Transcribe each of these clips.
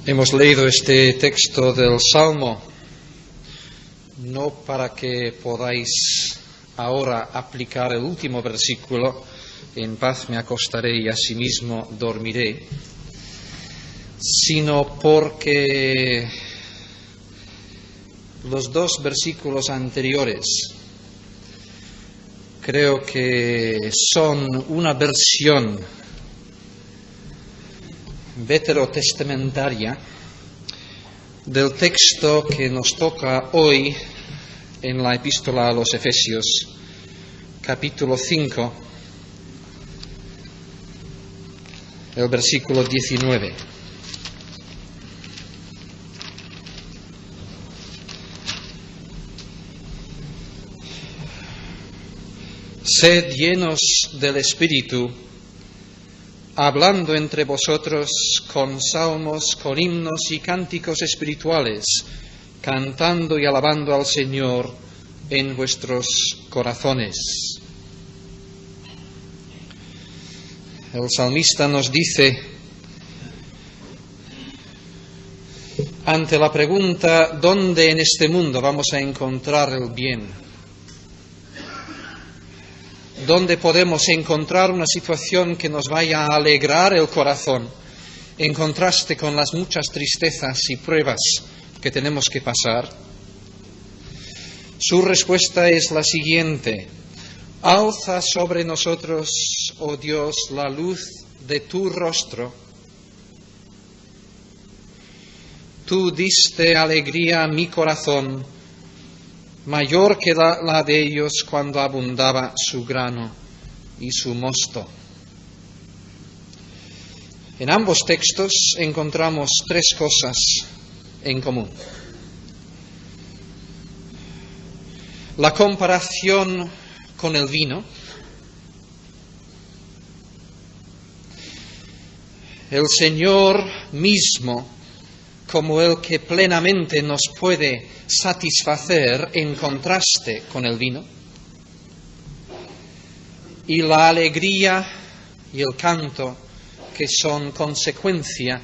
Hemos leído este texto del Salmo no para que podáis ahora aplicar el último versículo, en paz me acostaré y asimismo dormiré, sino porque los dos versículos anteriores creo que son una versión veterotestamentaria del texto que nos toca hoy en la epístola a los Efesios, capítulo 5, el versículo 19. Sed llenos del Espíritu, hablando entre vosotros con salmos, con himnos y cánticos espirituales, cantando y alabando al Señor en vuestros corazones. El salmista nos dice, ante la pregunta, ¿dónde en este mundo vamos a encontrar el bien? ¿Dónde podemos encontrar una situación que nos vaya a alegrar el corazón, en contraste con las muchas tristezas y pruebas que tenemos que pasar? Su respuesta es la siguiente: alza sobre nosotros, oh Dios, la luz de tu rostro. Tú diste alegría a mi corazón, mayor que la de ellos cuando abundaba su grano y su mosto. En ambos textos encontramos tres cosas en común. La comparación con el vino, el Señor mismo como el que plenamente nos puede satisfacer en contraste con el vino, y la alegría y el canto que son consecuencia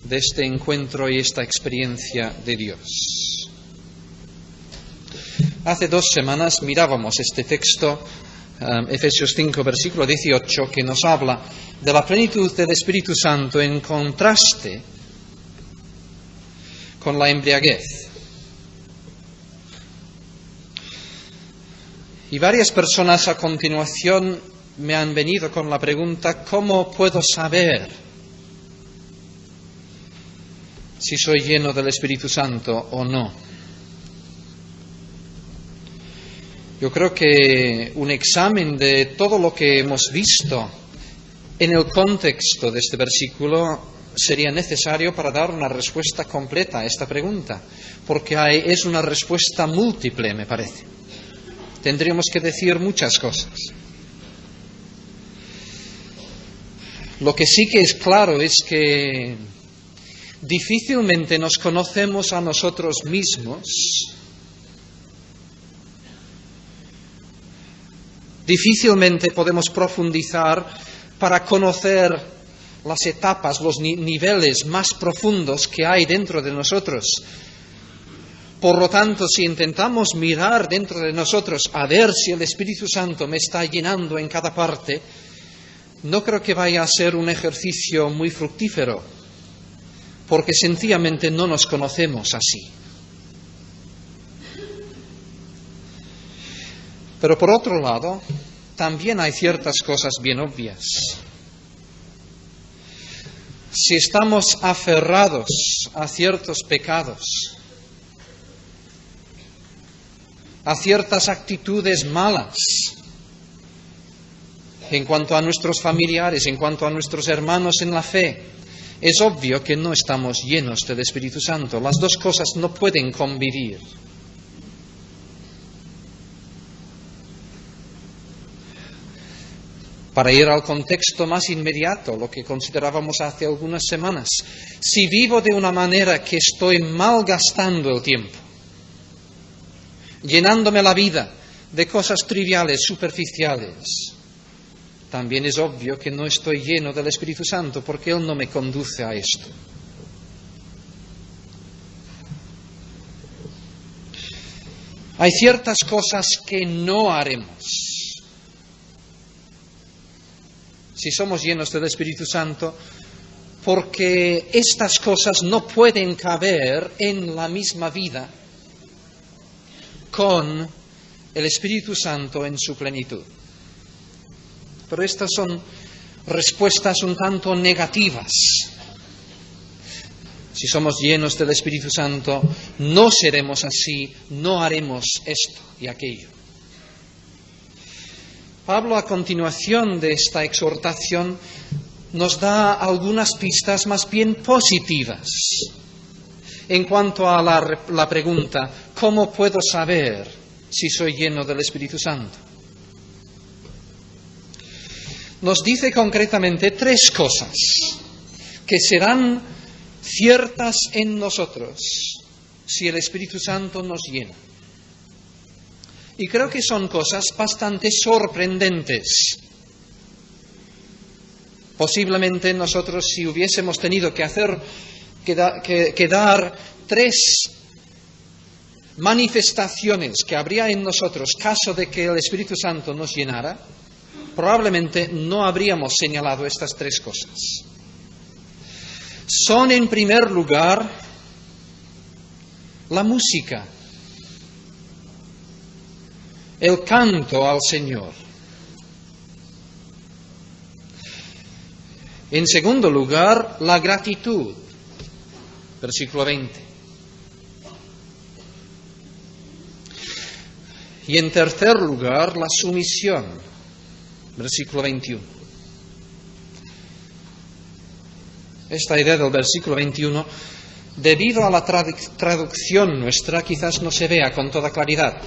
de este encuentro y esta experiencia de Dios. Hace 2 semanas mirábamos este texto, Efesios 5, versículo 18, que nos habla de la plenitud del Espíritu Santo en contraste con la embriaguez. Y varias personas a continuación me han venido con la pregunta, ¿cómo puedo saber si soy lleno del Espíritu Santo o no? Yo creo que un examen de todo lo que hemos visto en el contexto de este versículo sería necesario para dar una respuesta completa a esta pregunta, porque es una respuesta múltiple, me parece. Tendríamos que decir muchas cosas. Lo que sí que es claro es que difícilmente nos conocemos a nosotros mismos, difícilmente podemos profundizar para conocer las etapas, los niveles más profundos que hay dentro de nosotros. Por lo tanto, si intentamos mirar dentro de nosotros a ver si el Espíritu Santo me está llenando en cada parte, no creo que vaya a ser un ejercicio muy fructífero, porque sencillamente no nos conocemos así. Pero por otro lado, también hay ciertas cosas bien obvias. Si estamos aferrados a ciertos pecados, a ciertas actitudes malas, en cuanto a nuestros familiares, en cuanto a nuestros hermanos en la fe, es obvio que no estamos llenos del Espíritu Santo. Las dos cosas no pueden convivir. Para ir al contexto más inmediato, lo que considerábamos hace algunas semanas, si vivo de una manera que estoy malgastando el tiempo, llenándome la vida de cosas triviales, superficiales, también es obvio que no estoy lleno del Espíritu Santo, porque Él no me conduce a esto. Hay ciertas cosas que no haremos. Si somos llenos del Espíritu Santo, porque estas cosas no pueden caber en la misma vida con el Espíritu Santo en su plenitud. Pero estas son respuestas un tanto negativas. Si somos llenos del Espíritu Santo, no seremos así, no haremos esto y aquello. Pablo, a continuación de esta exhortación, nos da algunas pistas más bien positivas en cuanto a la pregunta, ¿cómo puedo saber si soy lleno del Espíritu Santo? Nos dice concretamente 3 cosas que serán ciertas en nosotros si el Espíritu Santo nos llena. Y creo que son cosas bastante sorprendentes. Posiblemente nosotros, si hubiésemos tenido que dar 3 manifestaciones que habría en nosotros caso de que el Espíritu Santo nos llenara, probablemente no habríamos señalado estas 3 cosas. Son, en primer lugar, la música, el canto al Señor. En segundo lugar, la gratitud, versículo 20. Y en tercer lugar, la sumisión, versículo 21. Esta idea del versículo 21, debido a la traducción nuestra, quizás no se vea con toda claridad.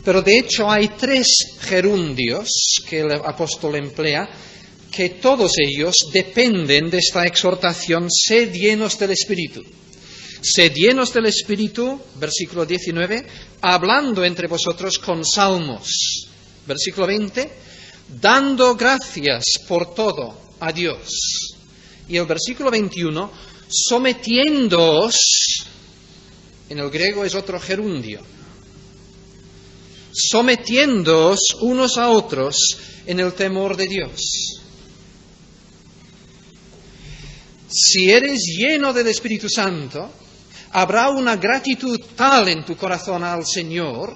Pero de hecho hay 3 gerundios que el apóstol emplea, que todos ellos dependen de esta exhortación, sed llenos del Espíritu. Sed llenos del Espíritu, versículo 19, hablando entre vosotros con salmos. Versículo 20, dando gracias por todo a Dios. Y el versículo 21, sometiéndoos, en el griego es otro gerundio, sometiéndoos unos a otros en el temor de Dios. Si eres lleno del Espíritu Santo, habrá una gratitud tal en tu corazón al Señor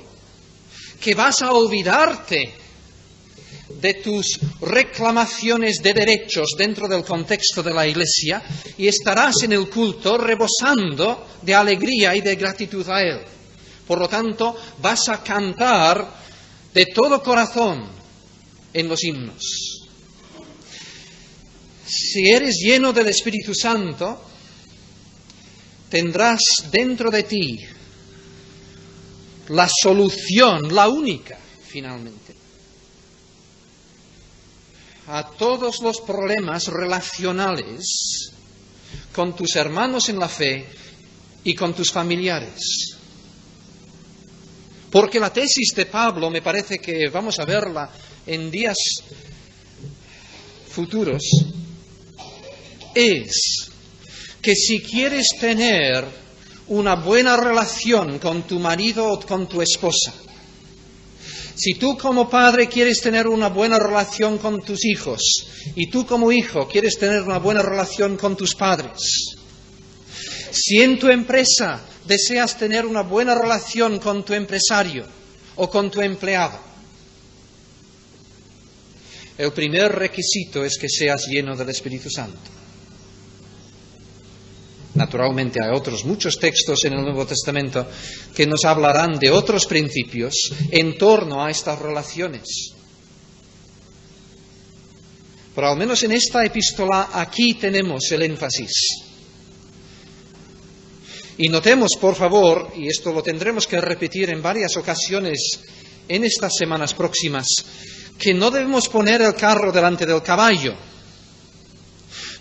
que vas a olvidarte de tus reclamaciones de derechos dentro del contexto de la Iglesia y estarás en el culto rebosando de alegría y de gratitud a Él. Por lo tanto, vas a cantar de todo corazón en los himnos. Si eres lleno del Espíritu Santo, tendrás dentro de ti la solución, la única, finalmente, a todos los problemas relacionales con tus hermanos en la fe y con tus familiares. Porque la tesis de Pablo, me parece que vamos a verla en días futuros, es que si quieres tener una buena relación con tu marido o con tu esposa, si tú como padre quieres tener una buena relación con tus hijos y tú como hijo quieres tener una buena relación con tus padres, si en tu empresa deseas tener una buena relación con tu empresario o con tu empleado, el primer requisito es que seas lleno del Espíritu Santo. Naturalmente hay muchos textos en el Nuevo Testamento que nos hablarán de otros principios en torno a estas relaciones. Pero al menos en esta epístola aquí tenemos el énfasis. Y notemos, por favor, y esto lo tendremos que repetir en varias ocasiones en estas semanas próximas, que no debemos poner el carro delante del caballo.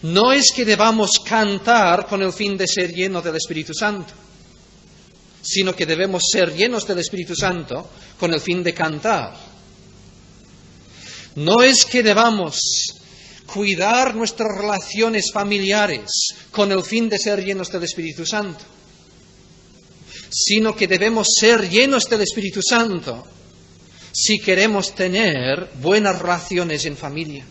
No es que debamos cantar con el fin de ser llenos del Espíritu Santo, sino que debemos ser llenos del Espíritu Santo con el fin de cantar. No es que debamos cuidar nuestras relaciones familiares con el fin de ser llenos del Espíritu Santo, sino que debemos ser llenos del Espíritu Santo si queremos tener buenas relaciones en familia.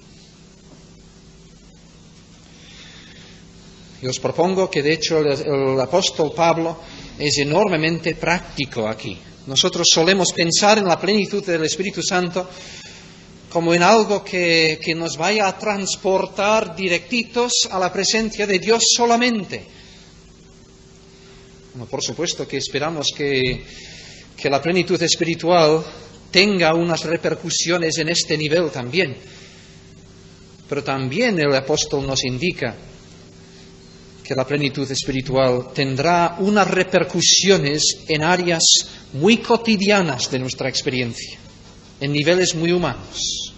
Y os propongo que, de hecho, el apóstol Pablo es enormemente práctico aquí. Nosotros solemos pensar en la plenitud del Espíritu Santo como en algo que nos vaya a transportar directitos a la presencia de Dios solamente. Bueno, por supuesto que esperamos que la plenitud espiritual tenga unas repercusiones en este nivel también. Pero también el apóstol nos indica que la plenitud espiritual tendrá unas repercusiones en áreas muy cotidianas de nuestra experiencia, en niveles muy humanos.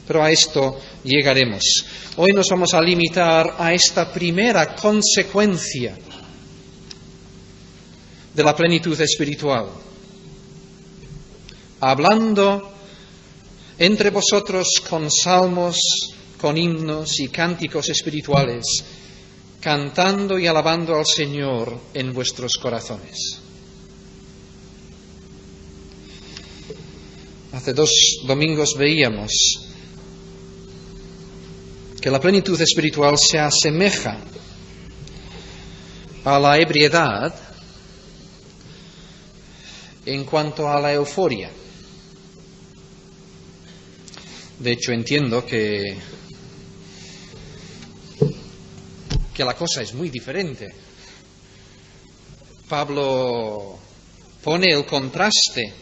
Pero a esto llegaremos. Hoy nos vamos a limitar a esta primera consecuencia de la plenitud espiritual, hablando entre vosotros con salmos, con himnos y cánticos espirituales, cantando y alabando al Señor en vuestros corazones. Hace 2 domingos veíamos que la plenitud espiritual se asemeja a la ebriedad en cuanto a la euforia. De hecho, entiendo que la cosa es muy diferente. Pablo pone el contraste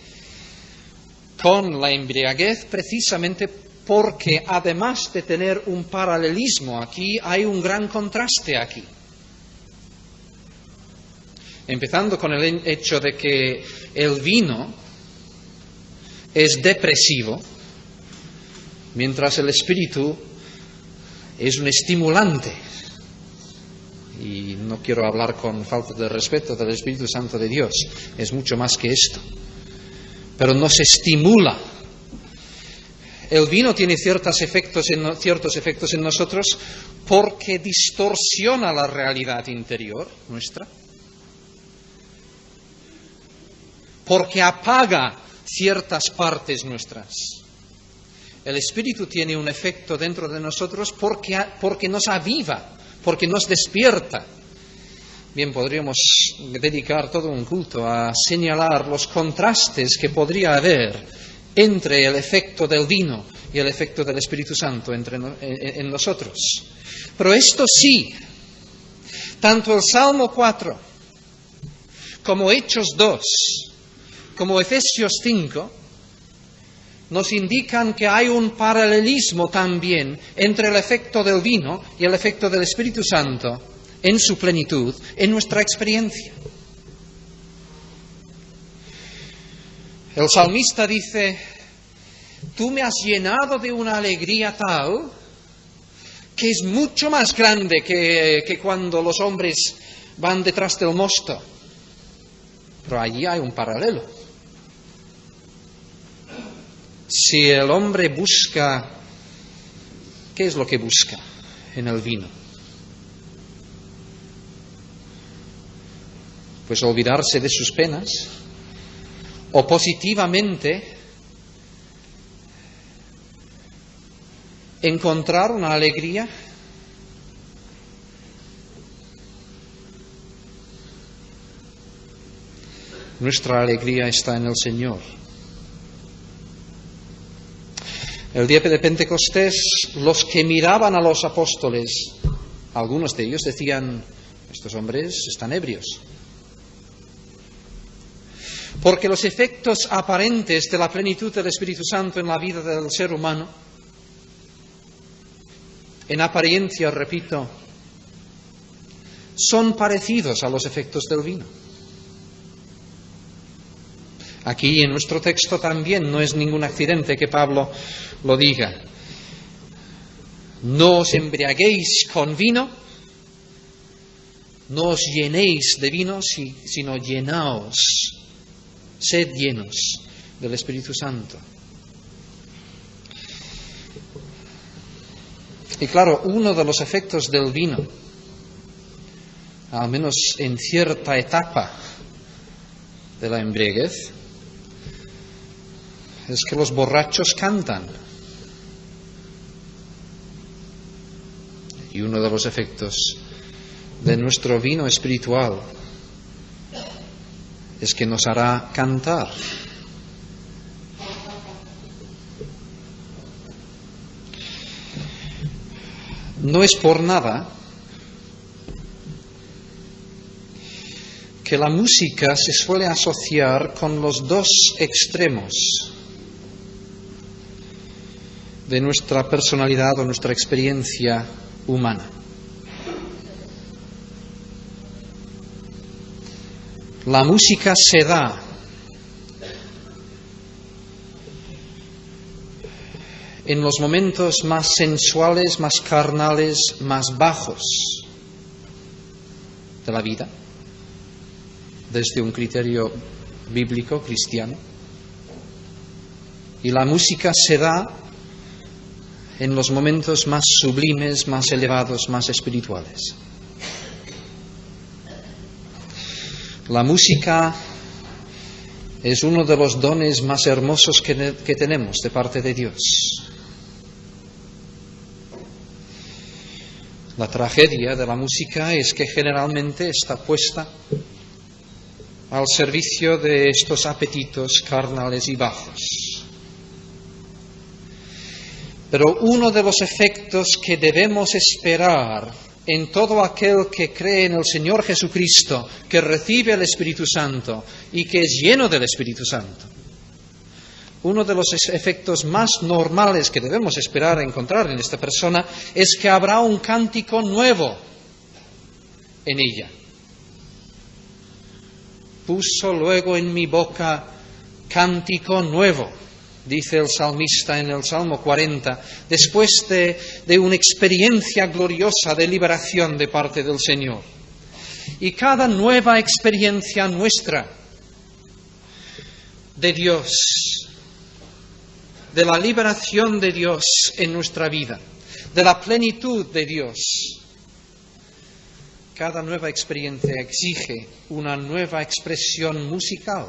con la embriaguez precisamente porque, además de tener un paralelismo aquí, hay un gran contraste aquí. Empezando con el hecho de que el vino es depresivo, mientras el espíritu es un estimulante. Y no quiero hablar con falta de respeto del Espíritu Santo de Dios, es mucho más que esto. Pero nos estimula. El vino tiene ciertos efectos en nosotros porque distorsiona la realidad interior nuestra, porque apaga ciertas partes nuestras. El Espíritu tiene un efecto dentro de nosotros porque nos aviva, porque nos despierta. Bien, podríamos dedicar todo un culto a señalar los contrastes que podría haber entre el efecto del vino y el efecto del Espíritu Santo en nosotros. Pero esto sí, tanto el Salmo 4, como Hechos 2, como Efesios 5, nos indican que hay un paralelismo también entre el efecto del vino y el efecto del Espíritu Santo en su plenitud, en nuestra experiencia. El salmista dice: tú me has llenado de una alegría tal que es mucho más grande que cuando los hombres van detrás del mosto. Pero allí hay un paralelo. Si el hombre busca, ¿qué es lo que busca en el vino? Pues olvidarse de sus penas, o positivamente encontrar una alegría. Nuestra alegría está en el Señor. El día de Pentecostés, los que miraban a los apóstoles, algunos de ellos decían: estos hombres están ebrios. Porque los efectos aparentes de la plenitud del Espíritu Santo en la vida del ser humano, en apariencia, repito, son parecidos a los efectos del vino. Aquí en nuestro texto también no es ningún accidente que Pablo lo diga. No os embriaguéis con vino, no os llenéis de vino, sino llenaos, sed llenos del Espíritu Santo. Y claro, uno de los efectos del vino al menos en cierta etapa de la embriaguez, es que los borrachos cantan. Y uno de los efectos de nuestro vino espiritual es que nos hará cantar. No es por nada que la música se suele asociar con los dos extremos de nuestra personalidad o nuestra experiencia humana. La música se da en los momentos más sensuales, más carnales, más bajos de la vida, desde un criterio bíblico, cristiano. Y la música se da en los momentos más sublimes, más elevados, más espirituales. La música es uno de los dones más hermosos que tenemos de parte de Dios. La tragedia de la música es que generalmente está puesta al servicio de estos apetitos carnales y bajos. Pero uno de los efectos que debemos esperar en todo aquel que cree en el Señor Jesucristo, que recibe el Espíritu Santo y que es lleno del Espíritu Santo, uno de los efectos más normales que debemos esperar encontrar en esta persona es que habrá un cántico nuevo en ella. Puso luego en mi boca cántico nuevo, dice el salmista en el Salmo 40, después de una experiencia gloriosa de liberación de parte del Señor. Y cada nueva experiencia nuestra de Dios, de la liberación de Dios en nuestra vida, de la plenitud de Dios, cada nueva experiencia exige una nueva expresión musical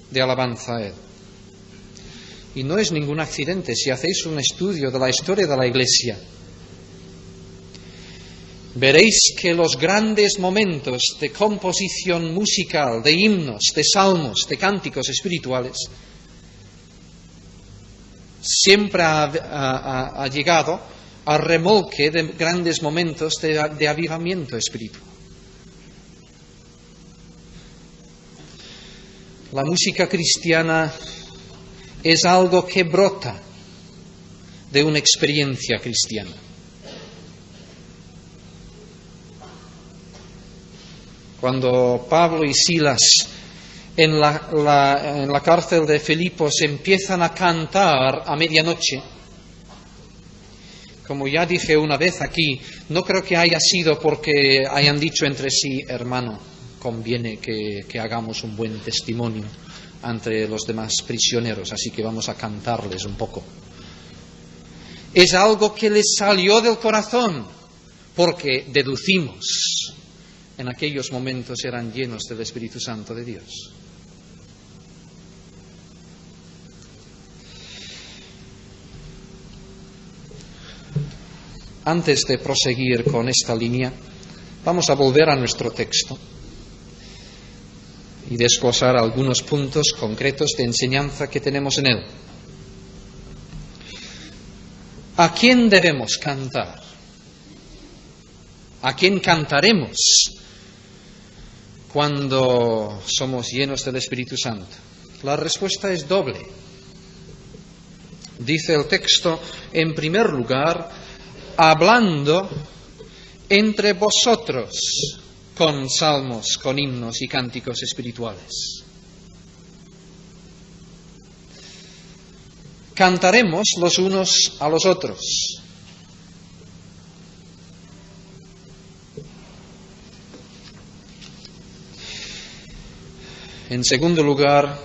de alabanza a Él. Y no es ningún accidente si hacéis un estudio de la historia de la Iglesia. Veréis que los grandes momentos de composición musical, de himnos, de salmos, de cánticos espirituales, siempre ha llegado a remolque de grandes momentos de avivamiento espiritual. La música cristiana es algo que brota de una experiencia cristiana. Cuando Pablo y Silas en la cárcel de Filipos empiezan a cantar a medianoche, como ya dije una vez aquí, no creo que haya sido porque hayan dicho entre sí, hermano, conviene que hagamos un buen testimonio ante los demás prisioneros, así que vamos a cantarles un poco. Es algo que les salió del corazón, porque deducimos, en aquellos momentos eran llenos del Espíritu Santo de Dios. Antes de proseguir con esta línea, vamos a volver a nuestro texto y desglosar algunos puntos concretos de enseñanza que tenemos en él. ¿A quién debemos cantar? ¿A quién cantaremos cuando somos llenos del Espíritu Santo? La respuesta es doble. Dice el texto, en primer lugar, hablando entre vosotros con salmos, con himnos y cánticos espirituales. Cantaremos los unos a los otros. En segundo lugar,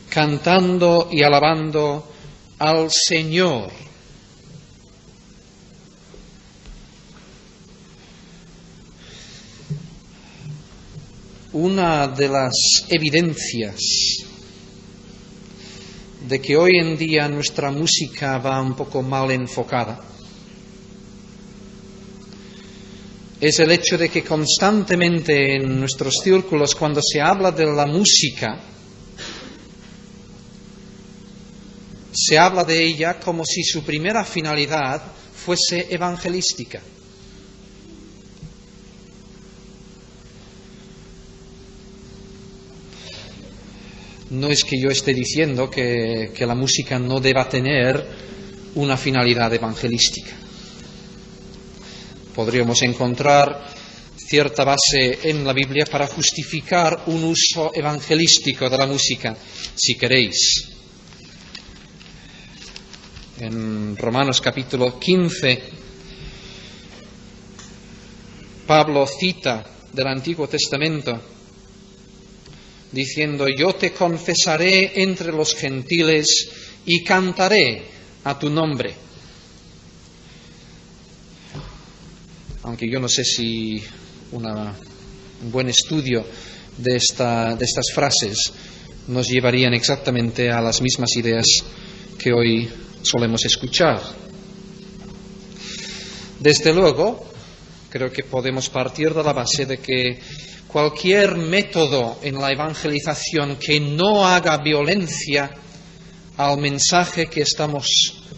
cantando y alabando al Señor. una de las evidencias de que hoy en día nuestra música va un poco mal enfocada es el hecho de que constantemente en nuestros círculos, cuando se habla de la música, se habla de ella como si su primera finalidad fuese evangelística. No es que yo esté diciendo que la música no deba tener una finalidad evangelística. Podríamos encontrar cierta base en la Biblia para justificar un uso evangelístico de la música, si queréis. En Romanos capítulo 15, Pablo cita del Antiguo Testamento diciendo: yo te confesaré entre los gentiles y cantaré a tu nombre. Aunque yo no sé si un buen estudio de estas frases nos llevarían exactamente a las mismas ideas que hoy solemos escuchar. Desde luego, creo que podemos partir de la base de que cualquier método en la evangelización que no haga violencia al mensaje que estamos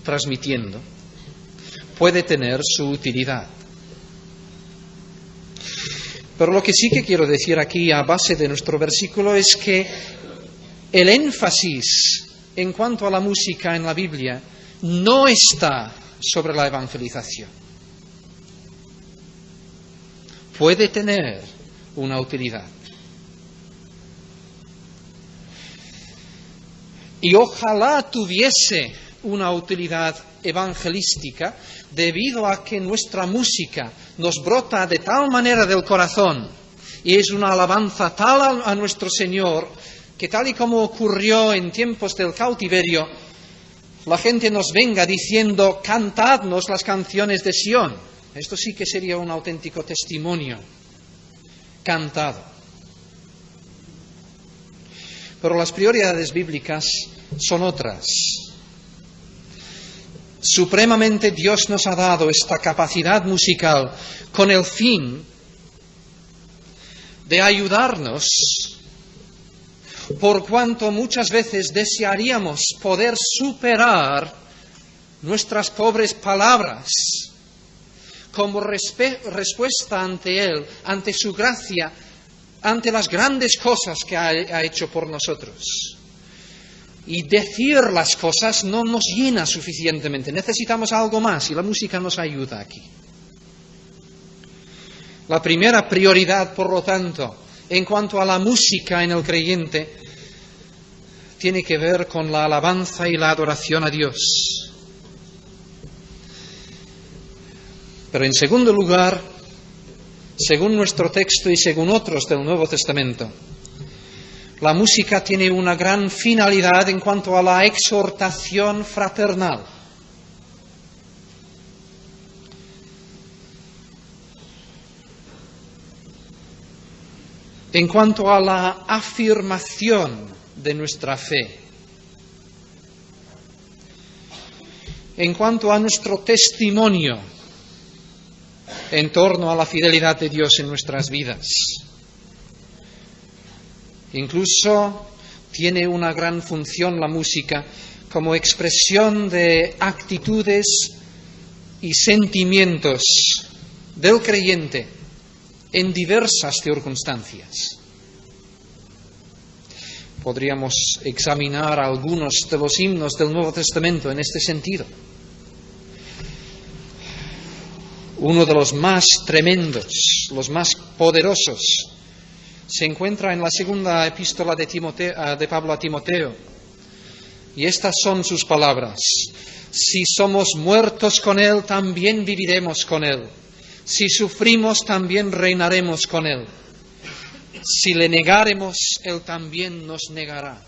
transmitiendo puede tener su utilidad. Pero lo que sí que quiero decir aquí a base de nuestro versículo es que el énfasis en cuanto a la música en la Biblia no está sobre la evangelización. Puede tener una utilidad. Y ojalá tuviese una utilidad evangelística, debido a que nuestra música nos brota de tal manera del corazón y es una alabanza tal a nuestro Señor, que tal y como ocurrió en tiempos del cautiverio, la gente nos venga diciendo: cantadnos las canciones de Sión. Esto sí que sería un auténtico testimonio cantado. Pero las prioridades bíblicas son otras. Supremamente Dios nos ha dado esta capacidad musical con el fin de ayudarnos, por cuanto muchas veces desearíamos poder superar nuestras pobres palabras como respuesta ante Él, ante su gracia, ante las grandes cosas que ha hecho por nosotros. Y decir las cosas no nos llena suficientemente. Necesitamos algo más y la música nos ayuda aquí. La primera prioridad, por lo tanto, en cuanto a la música en el creyente, tiene que ver con la alabanza y la adoración a Dios. Pero en segundo lugar, según nuestro texto y según otros del Nuevo Testamento, la música tiene una gran finalidad en cuanto a la exhortación fraternal. En cuanto a la afirmación de nuestra fe. En cuanto a nuestro testimonio en torno a la fidelidad de Dios en nuestras vidas. Incluso tiene una gran función la música como expresión de actitudes y sentimientos del creyente en diversas circunstancias. Podríamos examinar algunos de los himnos del Nuevo Testamento en este sentido. Uno de los más tremendos, los más poderosos, se encuentra en la segunda epístola de Pablo a Timoteo. Y estas son sus palabras: si somos muertos con Él, también viviremos con Él. Si sufrimos, también reinaremos con Él. Si le negáremos, Él también nos negará.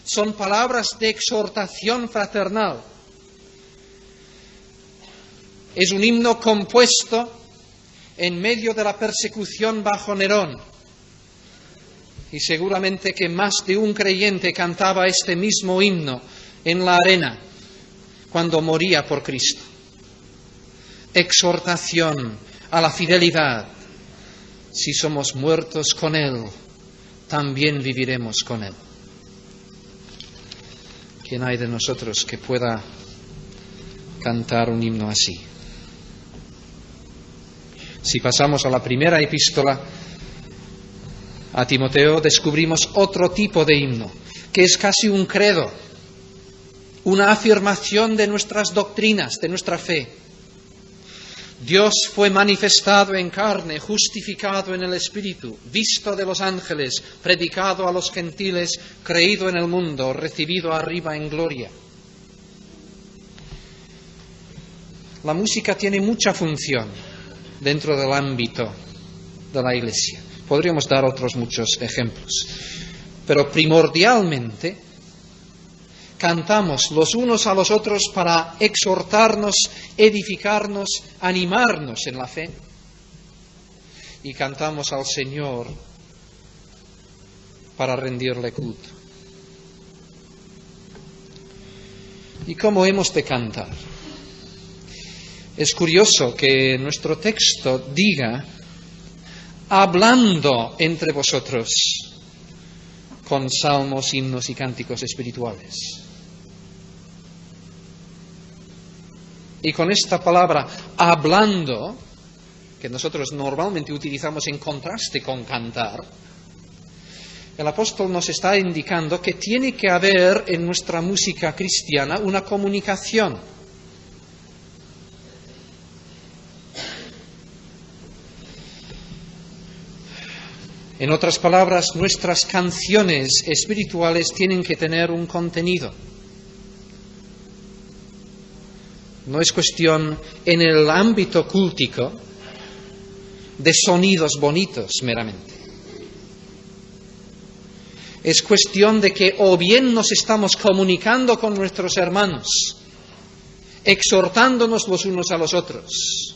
Son palabras de exhortación fraternal. Es un himno compuesto en medio de la persecución bajo Nerón, Y seguramente que más de un creyente cantaba este mismo himno en la arena cuando moría por Cristo. Exhortación a la fidelidad. Si somos muertos con Él, también viviremos con Él. ¿Quién hay de nosotros que pueda cantar un himno así? Si pasamos a la primera epístola a Timoteo, descubrimos otro tipo de himno, que es casi un credo, una afirmación de nuestras doctrinas, de nuestra fe. Dios fue manifestado en carne, justificado en el Espíritu, visto de los ángeles, predicado a los gentiles, creído en el mundo, recibido arriba en gloria. La música tiene mucha función dentro del ámbito de la Iglesia. Podríamos dar otros muchos ejemplos, pero primordialmente cantamos los unos a los otros para exhortarnos, edificarnos, animarnos en la fe, y cantamos al Señor para rendirle culto. ¿Y cómo hemos de cantar? Es curioso que nuestro texto diga hablando entre vosotros con salmos, himnos y cánticos espirituales. Y con esta palabra hablando, que nosotros normalmente utilizamos en contraste con cantar, el apóstol nos está indicando que tiene que haber en nuestra música cristiana una comunicación. En otras palabras, nuestras canciones espirituales tienen que tener un contenido. No es cuestión en el ámbito cultico de sonidos bonitos meramente. Es cuestión de que o bien nos estamos comunicando con nuestros hermanos, exhortándonos los unos a los otros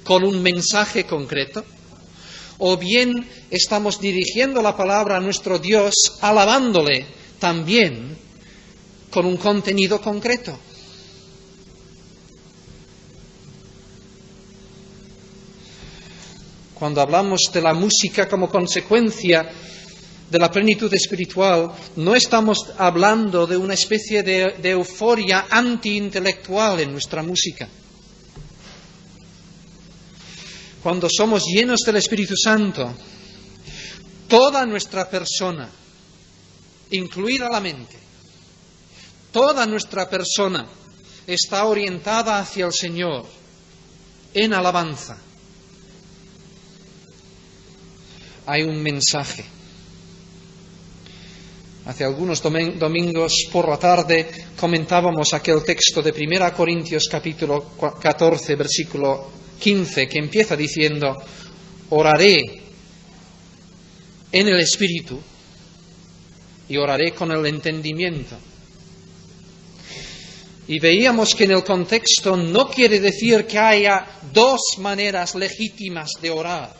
con un mensaje concreto, o bien estamos dirigiendo la palabra a nuestro Dios, alabándole también con un contenido concreto. Cuando hablamos de la música como consecuencia de la plenitud espiritual, no estamos hablando de una especie de euforia antiintelectual en nuestra música. Cuando somos llenos del Espíritu Santo, toda nuestra persona, incluida la mente, toda nuestra persona está orientada hacia el Señor en alabanza. Hay un mensaje. Hace algunos domingos por la tarde comentábamos aquel texto de 1 Corintios capítulo 14, versículo 15, que empieza diciendo: oraré en el Espíritu y oraré con el entendimiento. Y veíamos que en el contexto no quiere decir que haya dos maneras legítimas de orar,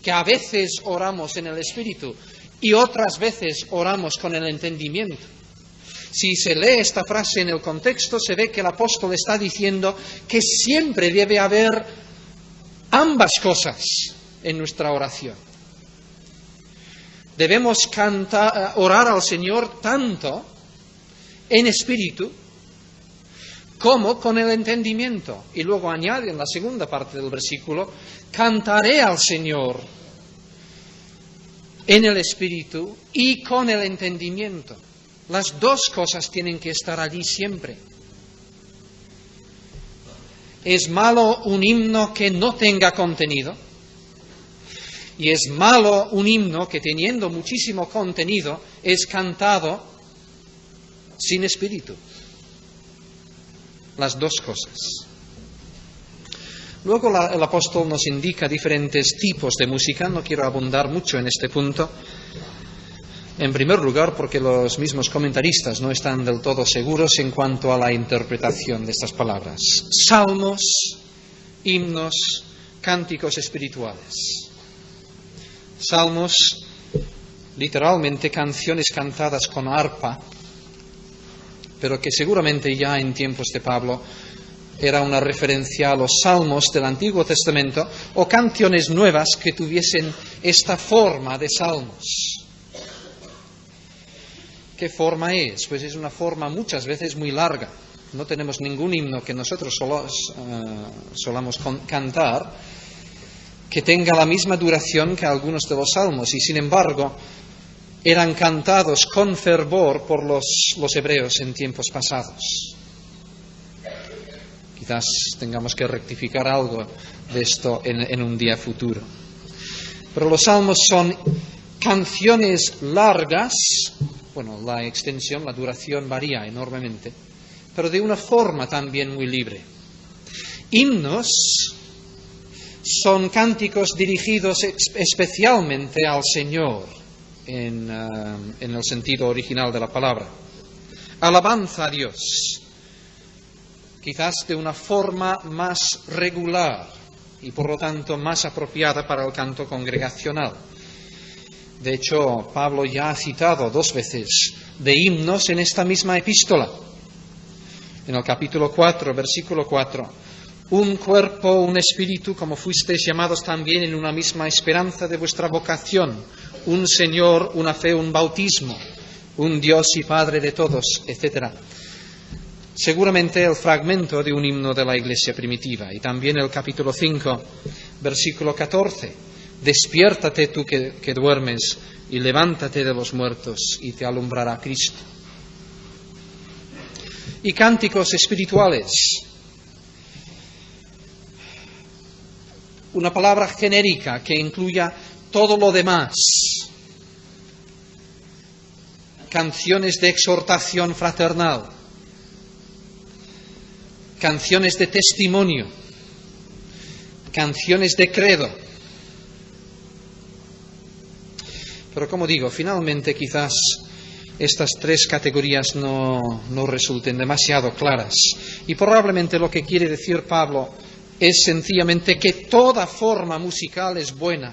que a veces oramos en el Espíritu y otras veces oramos con el entendimiento. Si se lee esta frase en el contexto, se ve que el apóstol está diciendo que siempre debe haber ambas cosas en nuestra oración. Debemos orar al Señor tanto en espíritu como con el entendimiento. Y luego añade en la segunda parte del versículo: cantaré al Señor en el espíritu y con el entendimiento. Las dos cosas tienen que estar allí siempre. Es malo un himno que no tenga contenido, y es malo un himno que, teniendo muchísimo contenido, es cantado sin espíritu. Las dos cosas. Luego el apóstol nos indica diferentes tipos de música. No quiero abundar mucho en este punto. En primer lugar, porque los mismos comentaristas no están del todo seguros en cuanto a la interpretación de estas palabras. Salmos, himnos, cánticos espirituales. Salmos, literalmente canciones cantadas con arpa, pero que seguramente ya en tiempos de Pablo era una referencia a los salmos del Antiguo Testamento o canciones nuevas que tuviesen esta forma de salmos. ¿Qué forma es? Pues es una forma muchas veces muy larga. No tenemos ningún himno que nosotros solamos cantar que tenga la misma duración que algunos de los salmos, y sin embargo eran cantados con fervor por los hebreos en tiempos pasados. Quizás tengamos que rectificar algo de esto en un día futuro. Pero los salmos son canciones largas. Bueno, la extensión, la duración varía enormemente, pero de una forma también muy libre. Himnos son cánticos dirigidos especialmente al Señor, en el sentido original de la palabra. Alabanza a Dios, quizás de una forma más regular y por lo tanto más apropiada para el canto congregacional. De hecho, Pablo ya ha citado 2 veces de himnos en esta misma epístola. En el capítulo 4, versículo 4. Un cuerpo, un espíritu, como fuisteis llamados también en una misma esperanza de vuestra vocación. Un Señor, una fe, un bautismo. Un Dios y Padre de todos, etc. Seguramente el fragmento de un himno de la iglesia primitiva. Y también el capítulo 5, versículo 14. Despiértate tú que duermes y levántate de los muertos y te alumbrará Cristo. Y cánticos espirituales. Una palabra genérica que incluya todo lo demás. Canciones de exhortación fraternal. Canciones de testimonio. Canciones de credo. Pero como digo, finalmente quizás estas 3 categorías no resulten demasiado claras. Y probablemente lo que quiere decir Pablo es sencillamente que toda forma musical es buena.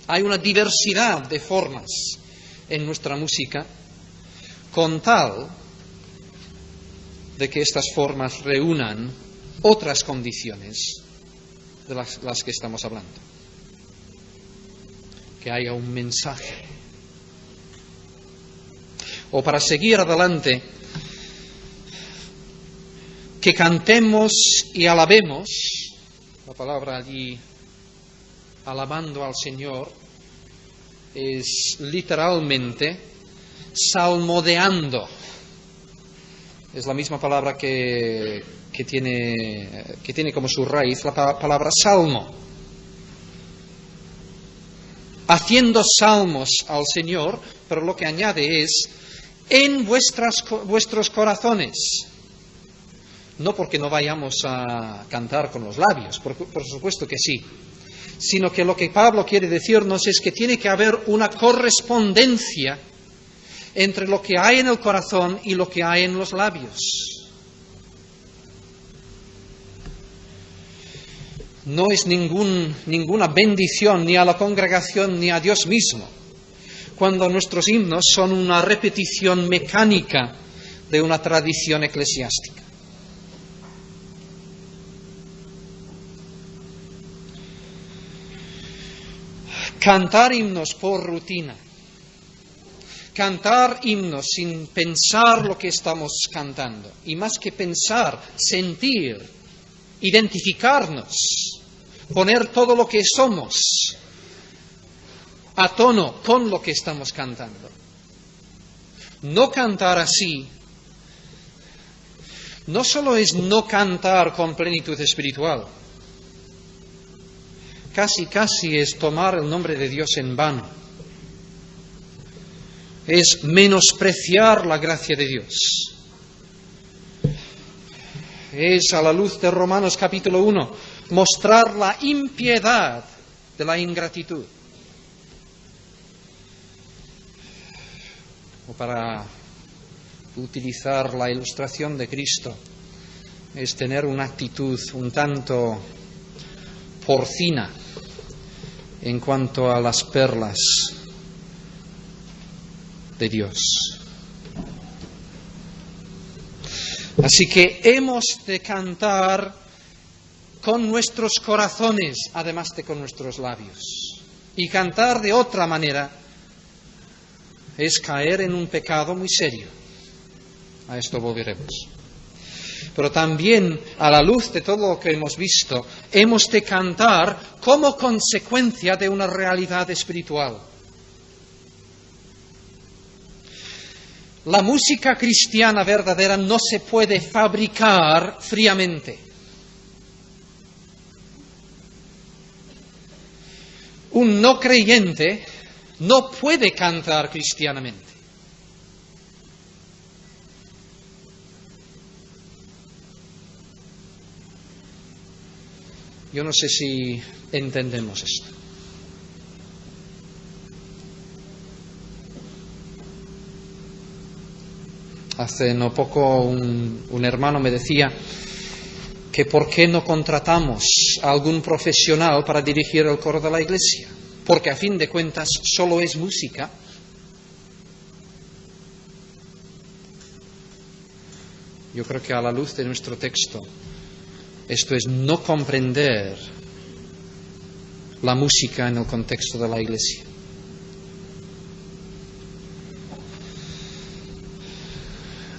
Hay una diversidad de formas en nuestra música, con tal de que estas formas reúnan otras condiciones de las que estamos hablando. Que haya un mensaje. O para seguir adelante, que cantemos y alabemos, la palabra allí, alabando al Señor, es literalmente salmodeando. Es la misma palabra que tiene como su raíz la palabra salmo. Haciendo salmos al Señor, pero lo que añade es en vuestros corazones. No porque no vayamos a cantar con los labios, por supuesto que sí, sino que lo que Pablo quiere decirnos es que tiene que haber una correspondencia entre lo que hay en el corazón y lo que hay en los labios. No es ninguna bendición ni a la congregación ni a Dios mismo cuando nuestros himnos son una repetición mecánica de una tradición eclesiástica. Cantar himnos por rutina, cantar himnos sin pensar lo que estamos cantando, y más que pensar, sentir, identificarnos, poner todo lo que somos a tono con lo que estamos cantando. No cantar así no solo es no cantar con plenitud espiritual, casi es tomar el nombre de Dios en vano. Es menospreciar la gracia de Dios. Es, a la luz de Romanos capítulo 1, mostrar la impiedad de la ingratitud. O para utilizar la ilustración de Cristo, es tener una actitud un tanto porcina en cuanto a las perlas de Dios. Así que hemos de cantar con nuestros corazones, además de con nuestros labios. Y cantar de otra manera es caer en un pecado muy serio. A esto volveremos. Pero también, a la luz de todo lo que hemos visto, hemos de cantar como consecuencia de una realidad espiritual. La música cristiana verdadera no se puede fabricar fríamente. Un no creyente no puede cantar cristianamente. Yo no sé si entendemos esto. Hace no poco un hermano me decía que por qué no contratamos a algún profesional para dirigir el coro de la iglesia, porque a fin de cuentas solo es música. Yo creo que a la luz de nuestro texto, esto es no comprender la música en el contexto de la iglesia.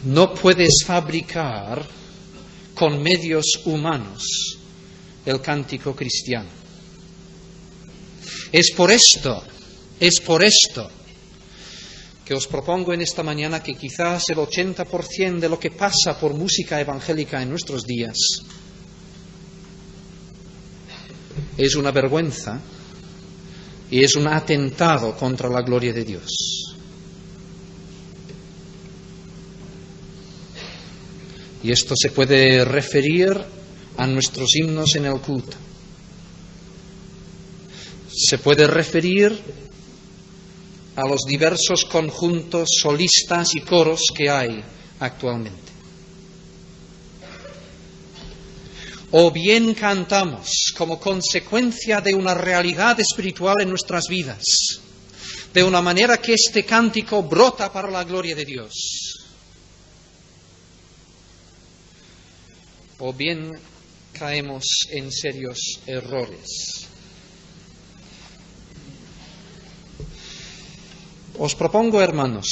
No puedes fabricar con medios humanos el cántico cristiano. Es por esto que os propongo en esta mañana que quizás el 80% de lo que pasa por música evangélica en nuestros días es una vergüenza y es un atentado contra la gloria de Dios. Y esto se puede referir a nuestros himnos en el culto. Se puede referir a los diversos conjuntos solistas y coros que hay actualmente. O bien cantamos como consecuencia de una realidad espiritual en nuestras vidas, de una manera que este cántico brota para la gloria de Dios. O bien caemos en serios errores. Os propongo, hermanos,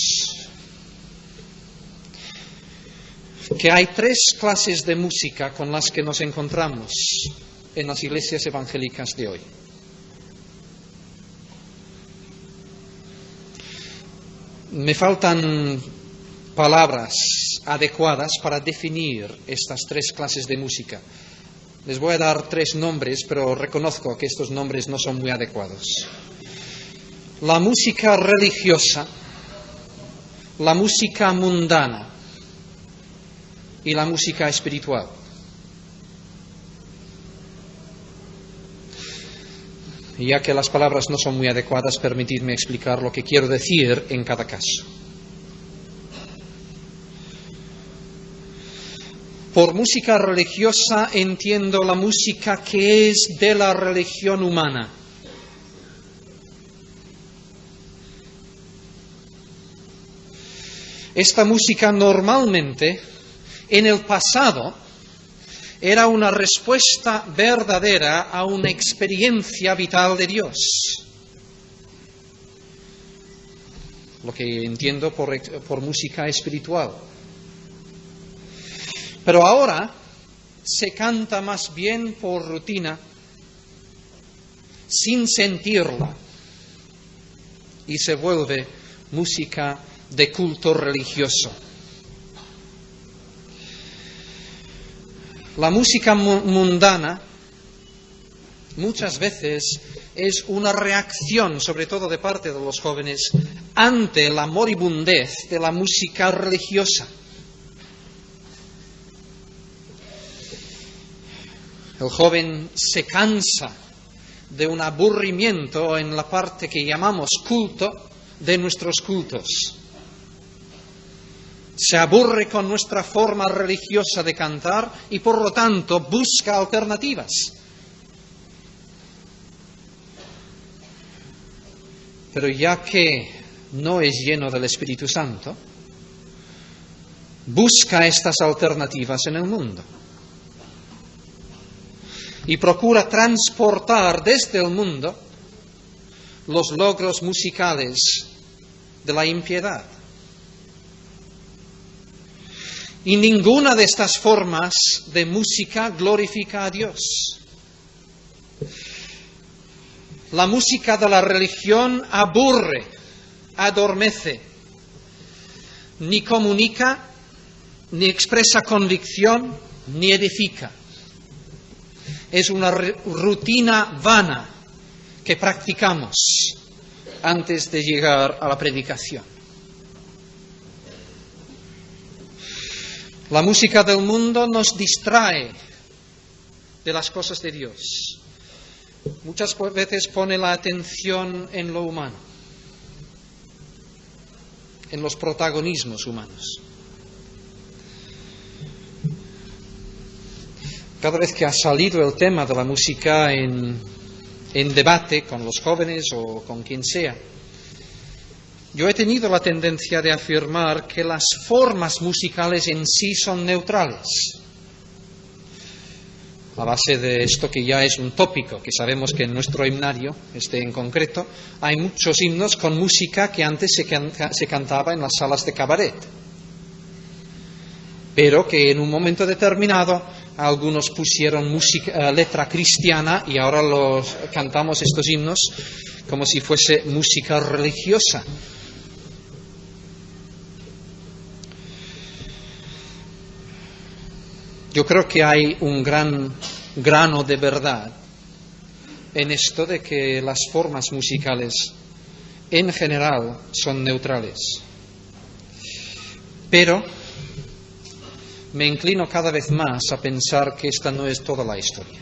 que hay 3 clases de música con las que nos encontramos en las iglesias evangélicas de hoy. Me faltan palabras adecuadas para definir estas 3 clases de música. Les voy a dar 3 nombres, pero reconozco que estos nombres no son muy adecuados. La música religiosa, la música mundana y la música espiritual. Y ya que las palabras no son muy adecuadas, permitidme explicar lo que quiero decir en cada caso. Por música religiosa entiendo la música que es de la religión humana. Esta música normalmente, en el pasado, era una respuesta verdadera a una experiencia vital de Dios. Lo que entiendo por música espiritual. Pero ahora se canta más bien por rutina, sin sentirla, y se vuelve música de culto religioso. La música mundana muchas veces es una reacción, sobre todo de parte de los jóvenes, ante la moribundez de la música religiosa. El joven se cansa de un aburrimiento en la parte que llamamos culto de nuestros cultos. Se aburre con nuestra forma religiosa de cantar y por lo tanto busca alternativas. pero ya que no es lleno del Espíritu Santo, busca estas alternativas en el mundo y procura transportar desde el mundo los logros musicales de la impiedad. Y ninguna de estas formas de música glorifica a Dios. La música de la religión aburre, adormece, ni comunica, ni expresa convicción, ni edifica. Es una rutina vana que practicamos antes de llegar a la predicación. La música del mundo nos distrae de las cosas de Dios. Muchas veces pone la atención en lo humano, en los protagonismos humanos. Cada vez que ha salido el tema de la música en debate con los jóvenes o con quien sea, yo he tenido la tendencia de afirmar que las formas musicales en sí son neutrales. A base de esto que ya es un tópico, que sabemos que en nuestro himnario, en concreto, hay muchos himnos con música que antes se cantaba en las salas de cabaret, pero que en un momento determinado algunos pusieron letra cristiana y ahora cantamos estos himnos como si fuese música religiosa. Yo creo que hay un gran grano de verdad en esto de que las formas musicales en general son neutrales. Pero me inclino cada vez más a pensar que esta no es toda la historia.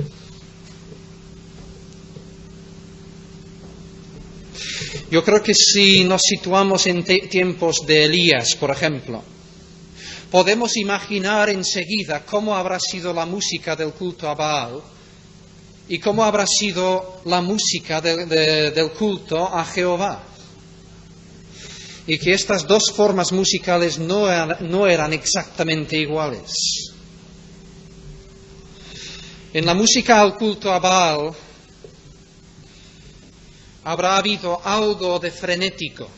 Yo creo que si nos situamos en tiempos de Elías, por ejemplo, podemos imaginar enseguida cómo habrá sido la música del culto a Baal y cómo habrá sido la música del culto a Jehová. Y que estas dos formas musicales no eran exactamente iguales. En la música al culto a Baal habrá habido algo de frenético,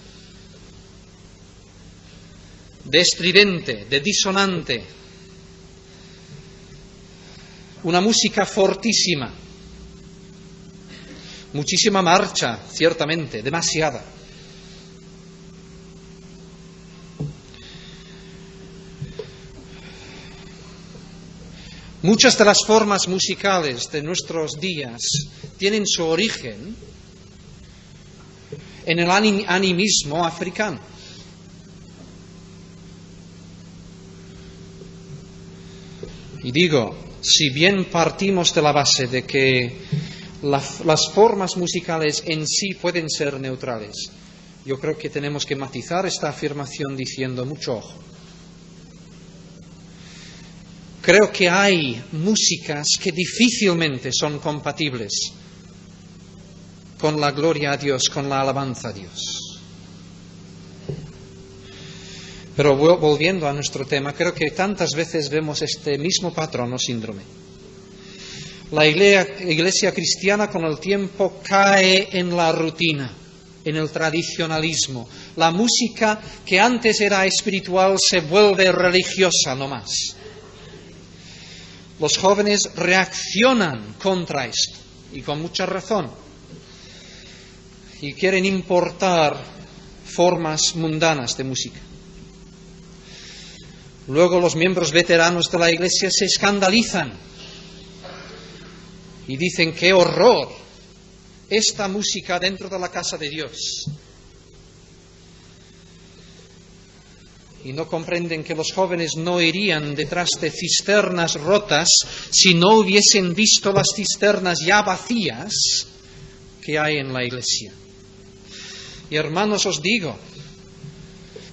de estridente, de disonante, una música fortísima, muchísima marcha, ciertamente, demasiada. Muchas de las formas musicales de nuestros días tienen su origen en el animismo africano. Y digo, si bien partimos de la base de que las formas musicales en sí pueden ser neutrales, yo creo que tenemos que matizar esta afirmación diciendo mucho ojo. Creo que hay músicas que difícilmente son compatibles con la gloria a Dios, con la alabanza a Dios. Pero volviendo a nuestro tema, creo que tantas veces vemos este mismo patrón o síndrome. La iglesia cristiana con el tiempo cae en la rutina, en el tradicionalismo. La música que antes era espiritual se vuelve religiosa nomás. Los jóvenes reaccionan contra esto, y con mucha razón, y quieren importar formas mundanas de música. Luego los miembros veteranos de la Iglesia se escandalizan y dicen: ¡qué horror! Esta música dentro de la casa de Dios. Y no comprenden que los jóvenes no irían detrás de cisternas rotas si no hubiesen visto las cisternas ya vacías que hay en la iglesia. Y hermanos, os digo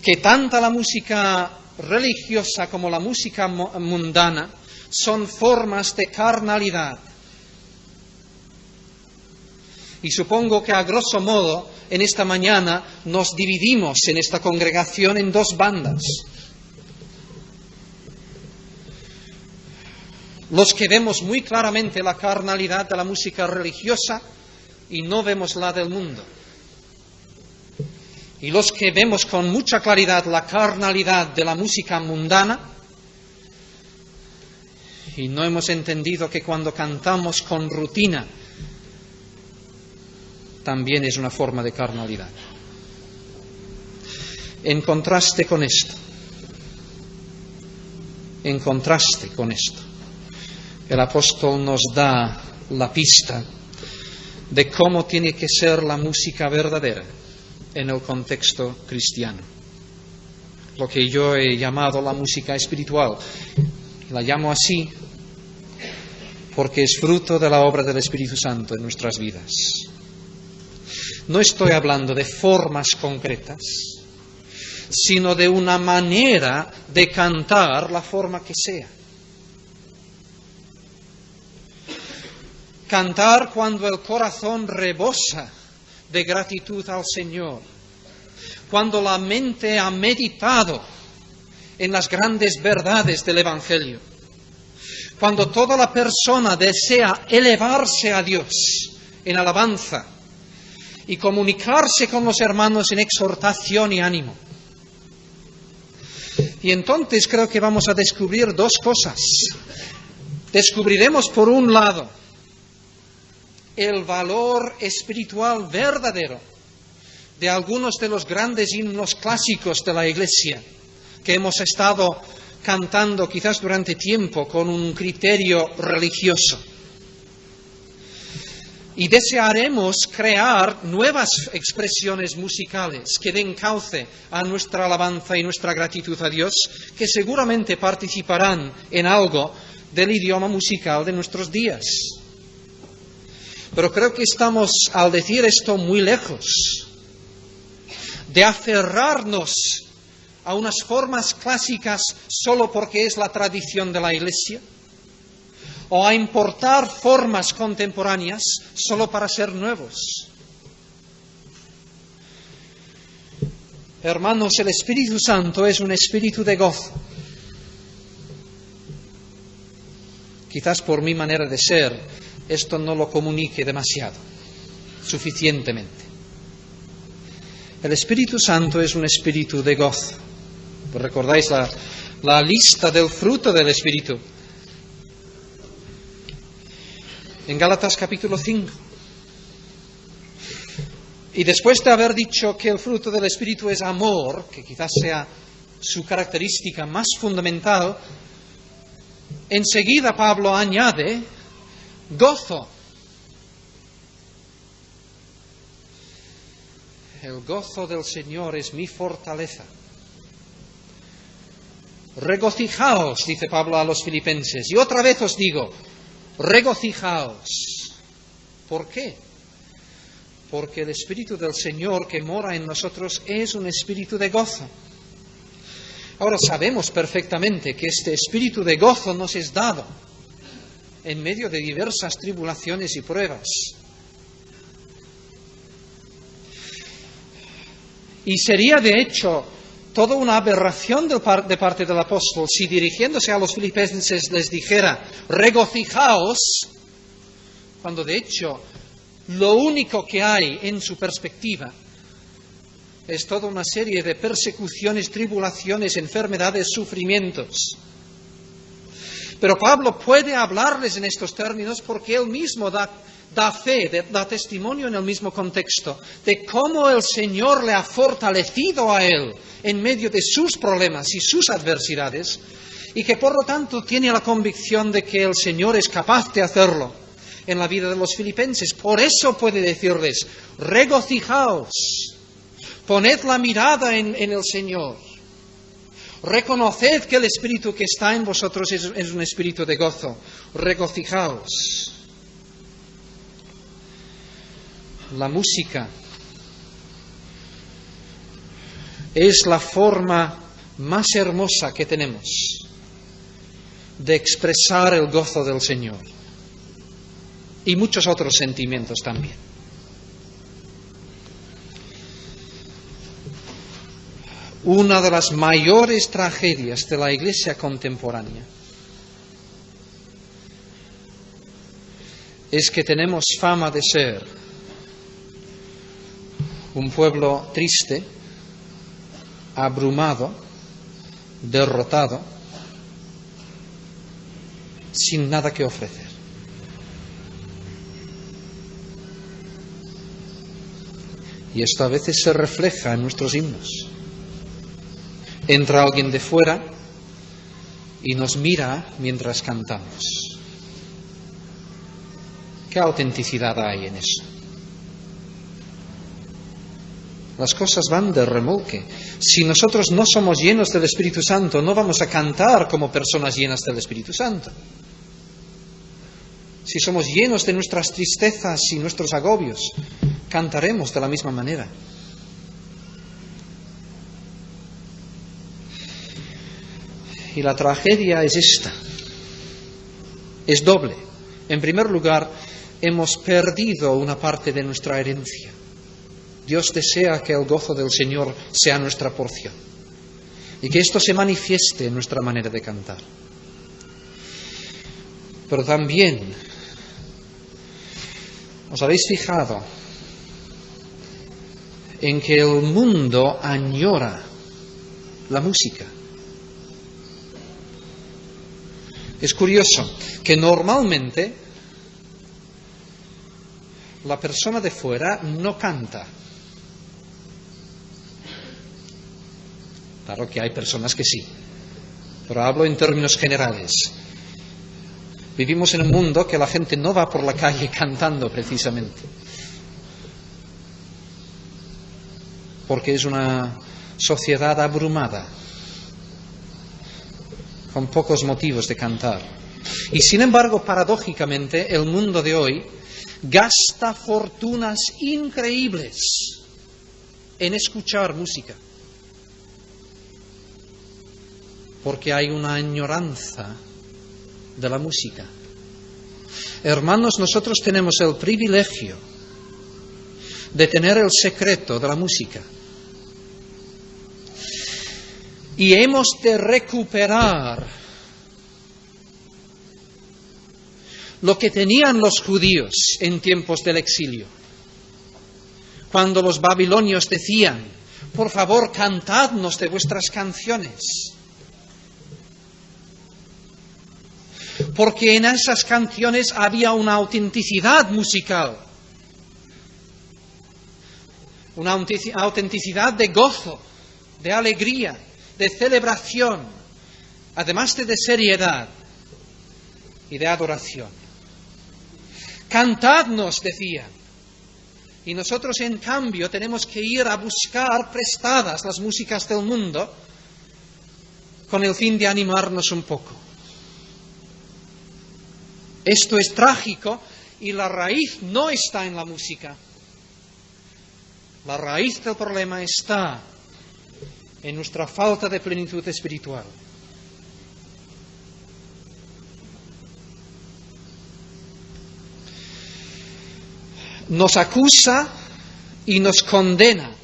que tanto la música religiosa como la música mundana son formas de carnalidad. Y supongo que a grosso modo en esta mañana nos dividimos en esta congregación en dos bandas. Los que vemos muy claramente la carnalidad de la música religiosa y no vemos la del mundo. Y los que vemos con mucha claridad la carnalidad de la música mundana y no hemos entendido que cuando cantamos con rutina también es una forma de carnalidad. En contraste con esto, el apóstol nos da la pista de cómo tiene que ser la música verdadera en el contexto cristiano. Lo que yo he llamado la música espiritual. La llamo así porque es fruto de la obra del Espíritu Santo en nuestras vidas. No estoy hablando de formas concretas, sino de una manera de cantar la forma que sea. Cantar cuando el corazón rebosa de gratitud al Señor, cuando la mente ha meditado en las grandes verdades del Evangelio, cuando toda la persona desea elevarse a Dios en alabanza y comunicarse con los hermanos en exhortación y ánimo. Y entonces creo que vamos a descubrir dos cosas. Descubriremos, por un lado, el valor espiritual verdadero de algunos de los grandes himnos clásicos de la Iglesia que hemos estado cantando quizás durante tiempo con un criterio religioso. Y desearemos crear nuevas expresiones musicales que den cauce a nuestra alabanza y nuestra gratitud a Dios, que seguramente participarán en algo del idioma musical de nuestros días. Pero creo que estamos, al decir esto, muy lejos de aferrarnos a unas formas clásicas solo porque es la tradición de la Iglesia, o a importar formas contemporáneas solo para ser nuevos. Hermanos, el Espíritu Santo es un espíritu de gozo. Quizás por mi manera de ser, esto no lo comunique demasiado, suficientemente. El Espíritu Santo es un espíritu de gozo. ¿Recordáis la lista del fruto del Espíritu? En Gálatas capítulo 5. Y después de haber dicho que el fruto del Espíritu es amor, que quizás sea su característica más fundamental, enseguida Pablo añade gozo. El gozo del Señor es mi fortaleza. Regocijaos, dice Pablo a los filipenses. Y otra vez os digo, regocijaos. ¿Por qué? Porque el Espíritu del Señor que mora en nosotros es un espíritu de gozo. Ahora sabemos perfectamente que este espíritu de gozo nos es dado en medio de diversas tribulaciones y pruebas. Y sería de hecho toda una aberración de parte del apóstol si dirigiéndose a los filipenses les dijera regocijaos, cuando de hecho lo único que hay en su perspectiva es toda una serie de persecuciones, tribulaciones, enfermedades, sufrimientos. Pero Pablo puede hablarles en estos términos porque él mismo da fe, da testimonio en el mismo contexto de cómo el Señor le ha fortalecido a él en medio de sus problemas y sus adversidades, y que por lo tanto tiene la convicción de que el Señor es capaz de hacerlo en la vida de los filipenses. Por eso puede decirles, regocijaos, poned la mirada en el Señor, reconoced que el Espíritu que está en vosotros es un espíritu de gozo, regocijaos. La música es la forma más hermosa que tenemos de expresar el gozo del Señor y muchos otros sentimientos también. una de las mayores tragedias de la Iglesia contemporánea es que tenemos fama de ser un pueblo triste, abrumado, derrotado, sin nada que ofrecer. Y esto a veces se refleja en nuestros himnos. Entra alguien de fuera y nos mira mientras cantamos. ¿Qué autenticidad hay en eso? Las cosas van de remolque. Si nosotros no somos llenos del Espíritu Santo, no vamos a cantar como personas llenas del Espíritu Santo. Si somos llenos de nuestras tristezas y nuestros agobios, cantaremos de la misma manera. Y la tragedia es esta. Es doble. En primer lugar, hemos perdido una parte de nuestra herencia. Dios desea que el gozo del Señor sea nuestra porción y que esto se manifieste en nuestra manera de cantar. Pero también, ¿os habéis fijado en que el mundo añora la música? Es curioso que normalmente la persona de fuera no canta. Claro que hay personas que sí, pero hablo en términos generales. Vivimos en un mundo que la gente no va por la calle cantando precisamente, porque es una sociedad abrumada, con pocos motivos de cantar. Y sin embargo, paradójicamente, el mundo de hoy gasta fortunas increíbles en escuchar música, porque hay una añoranza de la música. Hermanos, nosotros tenemos el privilegio de tener el secreto de la música. Y hemos de recuperar lo que tenían los judíos en tiempos del exilio, cuando los babilonios decían: por favor, cantadnos de vuestras canciones. Porque en esas canciones había una autenticidad musical, una autenticidad de gozo, de alegría, de celebración, además de seriedad y de adoración. Cantadnos, decían. Y nosotros, en cambio, tenemos que ir a buscar prestadas las músicas del mundo con el fin de animarnos un poco. Esto es trágico y la raíz no está en la música. La raíz del problema está en nuestra falta de plenitud espiritual. Nos acusa y nos condena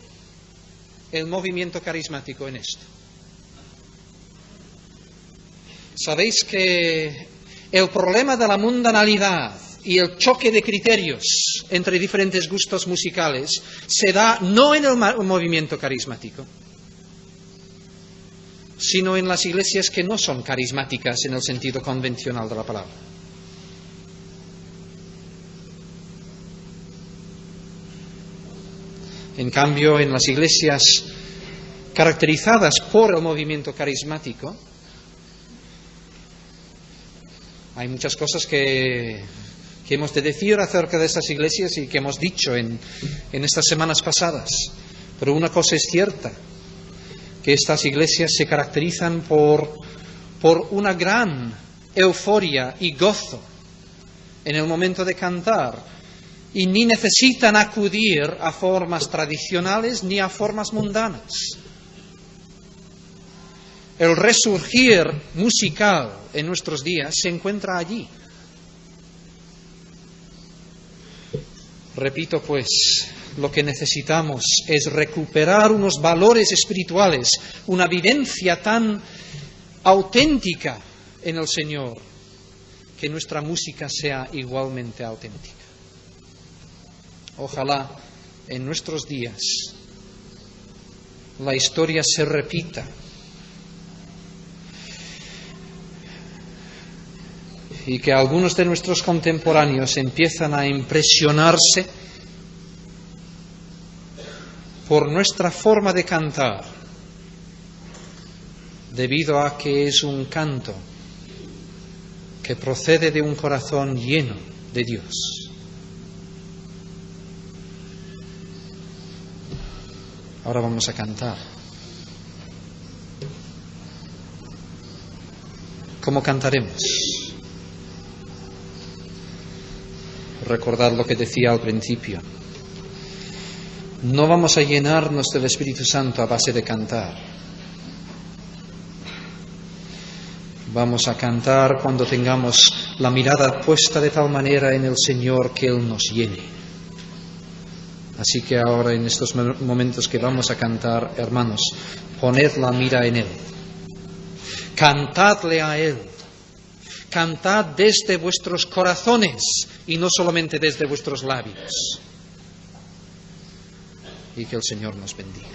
el movimiento carismático en esto. Sabéis que el problema de la mundanalidad y el choque de criterios entre diferentes gustos musicales se da no en el movimiento carismático, sino en las iglesias que no son carismáticas en el sentido convencional de la palabra. En cambio, en las iglesias caracterizadas por el movimiento carismático, hay muchas cosas que hemos de decir acerca de estas iglesias y que hemos dicho en estas semanas pasadas. Pero una cosa es cierta, que estas iglesias se caracterizan por una gran euforia y gozo en el momento de cantar, y ni necesitan acudir a formas tradicionales ni a formas mundanas. El resurgir musical en nuestros días se encuentra allí. Repito pues, lo que necesitamos es recuperar unos valores espirituales, una vivencia tan auténtica en el Señor, que nuestra música sea igualmente auténtica. Ojalá en nuestros días la historia se repita y que algunos de nuestros contemporáneos empiezan a impresionarse por nuestra forma de cantar, debido a que es un canto que procede de un corazón lleno de Dios. Ahora vamos a cantar. ¿Cómo cantaremos? Recordad lo que decía al principio. No vamos a llenarnos del Espíritu Santo a base de cantar. Vamos a cantar cuando tengamos la mirada puesta de tal manera en el Señor que Él nos llene. Así que ahora, en estos momentos que vamos a cantar, hermanos, poned la mira en Él. Cantadle a Él. Cantad desde vuestros corazones y no solamente desde vuestros labios. Y que el Señor nos bendiga.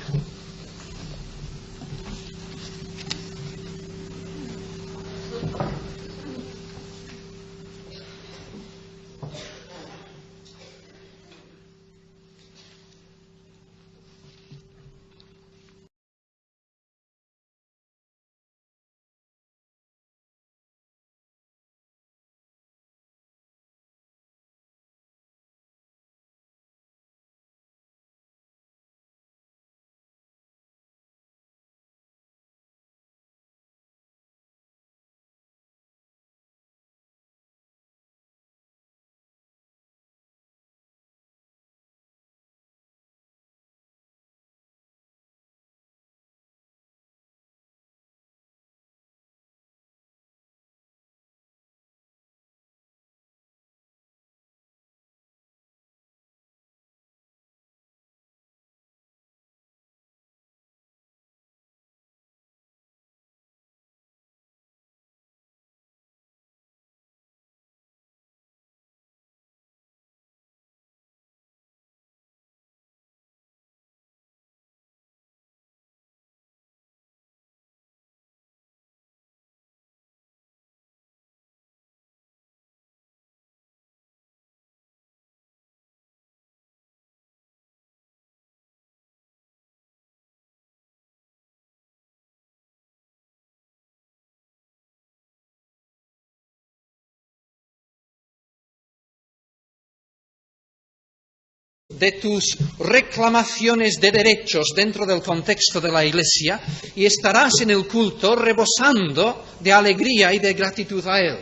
De tus reclamaciones de derechos dentro del contexto de la Iglesia y estarás en el culto rebosando de alegría y de gratitud a Él.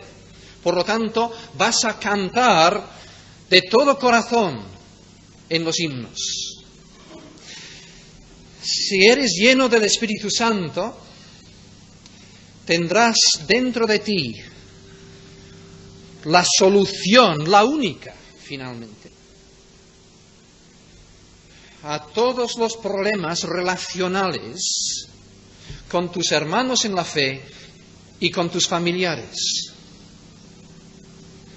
Por lo tanto, vas a cantar de todo corazón en los himnos. Si eres lleno del Espíritu Santo, tendrás dentro de ti la solución, la única, finalmente, a todos los problemas relacionales con tus hermanos en la fe y con tus familiares.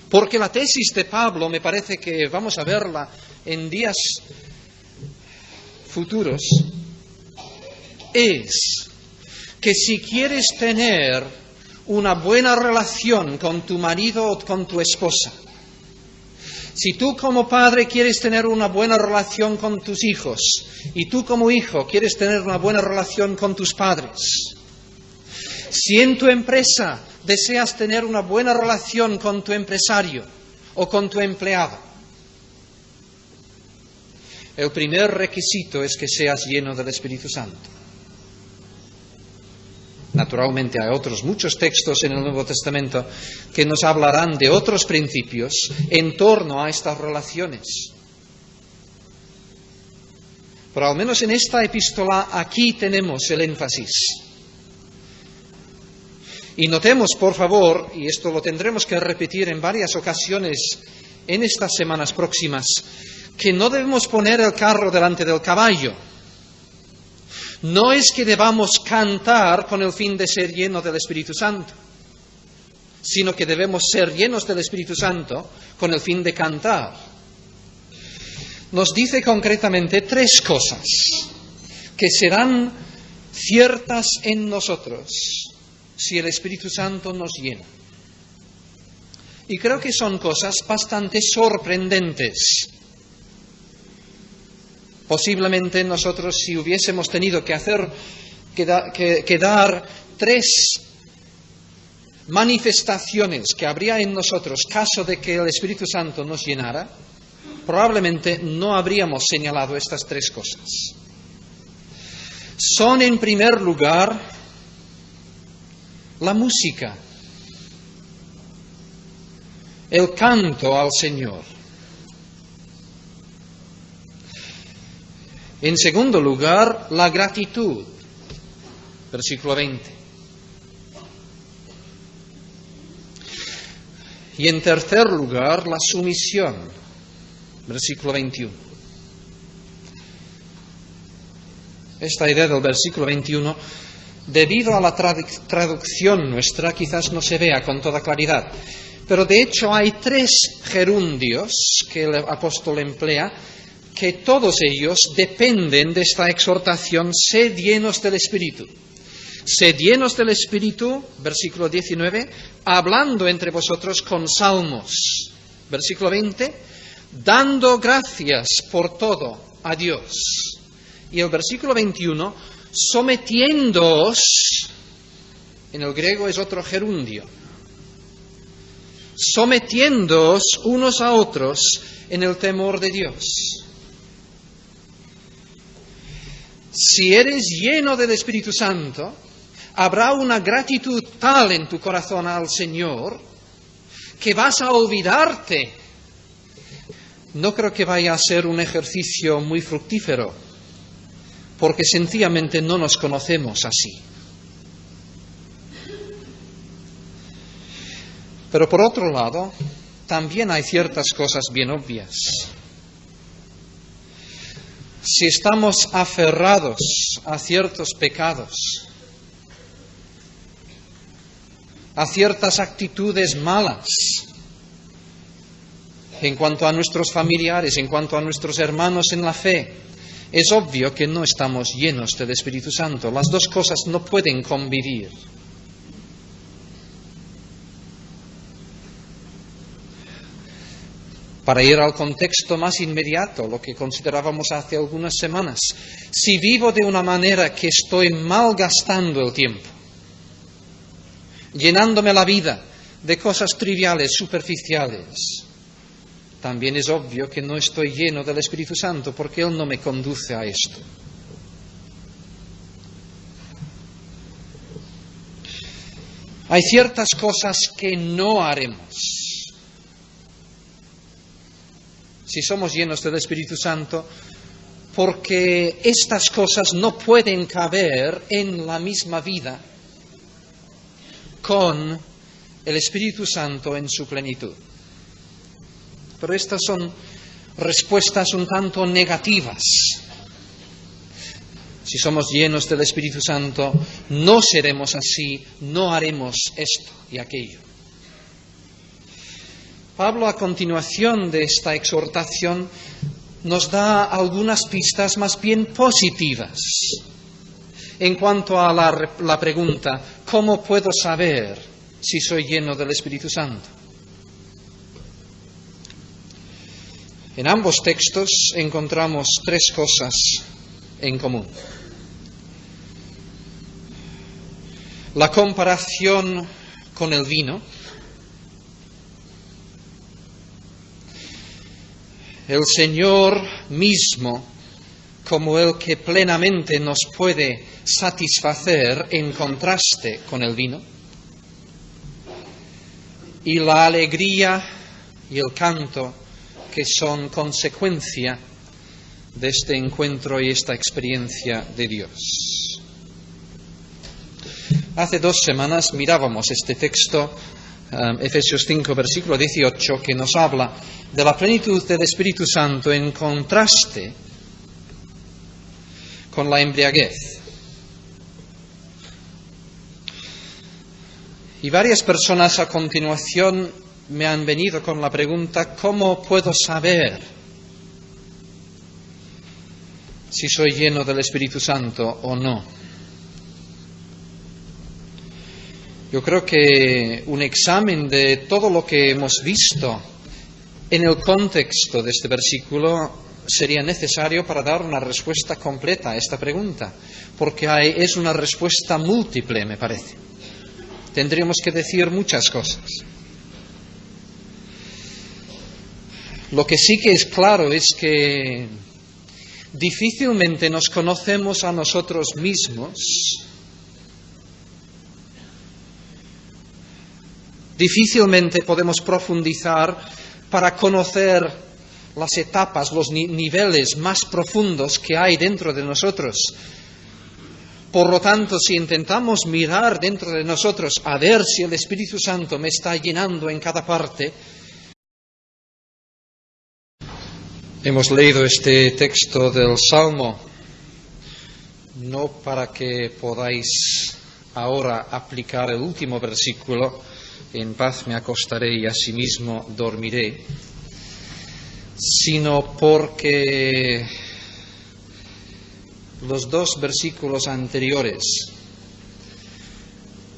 Porque la tesis de Pablo, me parece que vamos a verla en días futuros, es que si quieres tener una buena relación con tu marido o con tu esposa, si tú como padre quieres tener una buena relación con tus hijos y tú como hijo quieres tener una buena relación con tus padres, si en tu empresa deseas tener una buena relación con tu empresario o con tu empleado, el primer requisito es que seas lleno del Espíritu Santo. Naturalmente hay otros muchos textos en el Nuevo Testamento que nos hablarán de otros principios en torno a estas relaciones. Pero al menos en esta epístola aquí tenemos el énfasis. Y notemos, por favor, y esto lo tendremos que repetir en varias ocasiones en estas semanas próximas, que no debemos poner el carro delante del caballo. No es que debamos cantar con el fin de ser llenos del Espíritu Santo, sino que debemos ser llenos del Espíritu Santo con el fin de cantar. Nos dice concretamente 3 cosas que serán ciertas en nosotros si el Espíritu Santo nos llena. Y creo que son cosas bastante sorprendentes. Posiblemente nosotros, si hubiésemos tenido que dar 3 manifestaciones que habría en nosotros caso de que el Espíritu Santo nos llenara, probablemente no habríamos señalado estas 3 cosas. Son, en primer lugar, la música, el canto al Señor. En segundo lugar, la gratitud, versículo 20. Y en tercer lugar, la sumisión, versículo 21. Esta idea del versículo 21, debido a la traducción nuestra, quizás no se vea con toda claridad. Pero de hecho hay 3 gerundios que el apóstol emplea, que todos ellos dependen de esta exhortación: sed llenos del Espíritu. Sed llenos del Espíritu, versículo 19, hablando entre vosotros con salmos. Versículo 20, dando gracias por todo a Dios. Y el versículo 21, sometiéndoos, en el griego es otro gerundio, sometiéndoos unos a otros en el temor de Dios. Si eres lleno del Espíritu Santo, habrá una gratitud tal en tu corazón al Señor que vas a olvidarte. No creo que vaya a ser un ejercicio muy fructífero, porque sencillamente no nos conocemos así. Pero por otro lado, también hay ciertas cosas bien obvias. Si estamos aferrados a ciertos pecados, a ciertas actitudes malas, en cuanto a nuestros familiares, en cuanto a nuestros hermanos en la fe, es obvio que no estamos llenos del Espíritu Santo. Las 2 cosas no pueden convivir. Para ir al contexto más inmediato, lo que considerábamos hace algunas semanas, si vivo de una manera que estoy malgastando el tiempo, llenándome la vida de cosas triviales, superficiales, también es obvio que no estoy lleno del Espíritu Santo, porque Él no me conduce a esto. Hay ciertas cosas que no haremos. Si somos llenos del Espíritu Santo, porque estas cosas no pueden caber en la misma vida con el Espíritu Santo en su plenitud. Pero estas son respuestas un tanto negativas. Si somos llenos del Espíritu Santo, no seremos así, no haremos esto y aquello. Pablo, a continuación de esta exhortación, nos da algunas pistas más bien positivas en cuanto a la pregunta: ¿cómo puedo saber si soy lleno del Espíritu Santo? En ambos textos encontramos 3 cosas en común. La comparación con el vino, el Señor mismo como el que plenamente nos puede satisfacer en contraste con el vino, y la alegría y el canto que son consecuencia de este encuentro y esta experiencia de Dios. Hace 2 semanas mirábamos este texto Efesios 5, versículo 18, que nos habla de la plenitud del Espíritu Santo en contraste con la embriaguez. Y varias personas a continuación me han venido con la pregunta: ¿cómo puedo saber si soy lleno del Espíritu Santo o no? Yo creo que un examen de todo lo que hemos visto en el contexto de este versículo sería necesario para dar una respuesta completa a esta pregunta, porque es una respuesta múltiple, me parece. Tendríamos que decir muchas cosas. Lo que sí que es claro es que difícilmente nos conocemos a nosotros mismos. Difícilmente podemos profundizar para conocer las etapas, los niveles más profundos que hay dentro de nosotros. Por lo tanto, si intentamos mirar dentro de nosotros a ver si el Espíritu Santo me está llenando en cada parte, hemos leído este texto del Salmo no para que podáis ahora aplicar el último versículo: en paz me acostaré y asimismo dormiré, sino porque los dos versículos anteriores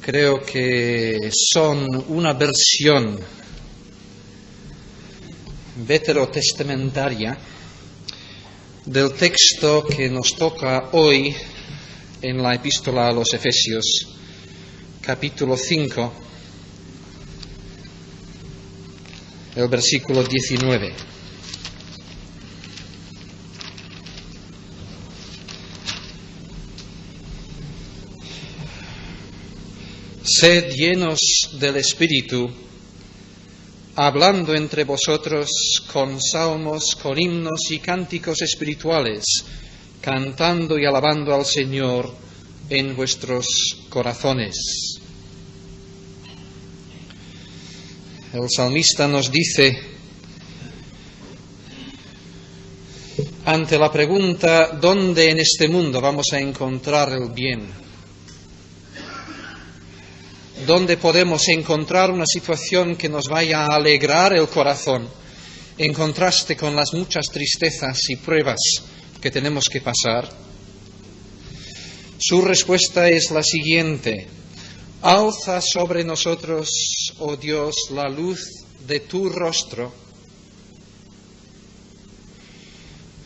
creo que son una versión veterotestamentaria del texto que nos toca hoy en la epístola a los Efesios, capítulo 5, el versículo 19. Sed llenos del Espíritu, hablando entre vosotros con salmos, con himnos y cánticos espirituales, cantando y alabando al Señor en vuestros corazones. El salmista nos dice, ante la pregunta ¿dónde en este mundo vamos a encontrar el bien? ¿Dónde podemos encontrar una situación que nos vaya a alegrar el corazón, en contraste con las muchas tristezas y pruebas que tenemos que pasar? Su respuesta es la siguiente: alza sobre nosotros, oh Dios, la luz de tu rostro.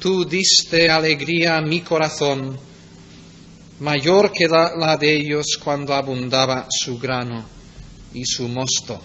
Tú diste alegría a mi corazón, mayor que la de ellos cuando abundaba su grano y su mosto.